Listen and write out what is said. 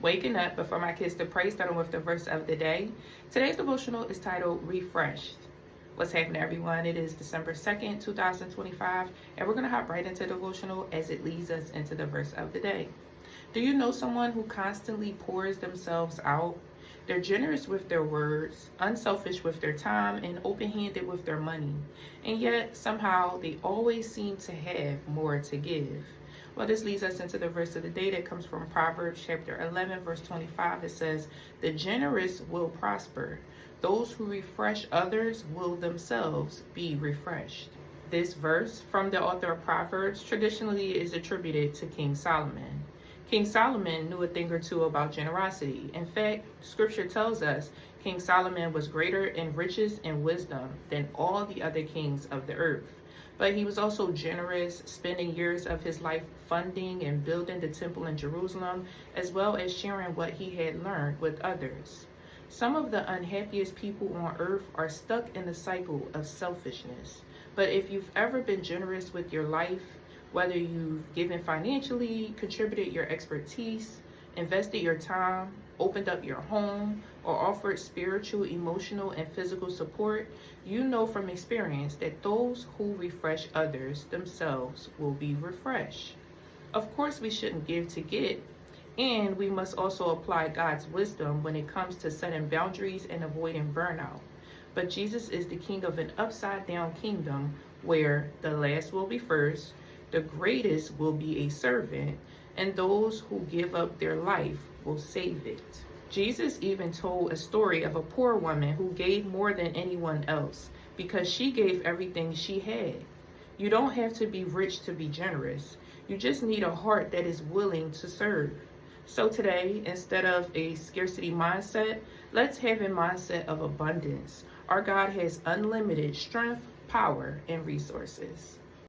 Waking up before my kids to pray, starting with the verse of the day. Today's devotional is titled Refreshed. What's happening, everyone? It is December 2nd, 2025, and we're going to hop right into devotional as it leads us into the verse of the day. Do you know someone who constantly pours themselves out? They're generous with their words, unselfish with their time, and open-handed with their money. And yet, somehow, they always seem to have more to give. Well, this leads us into the verse of the day that comes from Proverbs chapter 11, verse 25. It says, "The generous will prosper. Those who refresh others will themselves be refreshed." This verse from the author of Proverbs traditionally is attributed to King Solomon. King Solomon knew a thing or two about generosity. In fact, scripture tells us King Solomon was greater in riches and wisdom than all the other kings of the earth. But he was also generous, spending years of his life funding and building the temple in Jerusalem, as well as sharing what he had learned with others. Some of the unhappiest people on earth are stuck in the cycle of selfishness. But if you've ever been generous with your life, whether you've given financially, contributed your expertise, invested your time, opened up your home, or offered spiritual, emotional, and physical support, you know from experience that those who refresh others themselves will be refreshed. Of course, we shouldn't give to get, and we must also apply God's wisdom when it comes to setting boundaries and avoiding burnout. But Jesus is the king of an upside-down kingdom where the last will be first, the greatest will be a servant, and those who give up their life will save it. Jesus even told a story of a poor woman who gave more than anyone else because she gave everything she had. You don't have to be rich to be generous. You just need a heart that is willing to serve. So today, instead of a scarcity mindset, let's have a mindset of abundance. Our God has unlimited strength, power, and resources.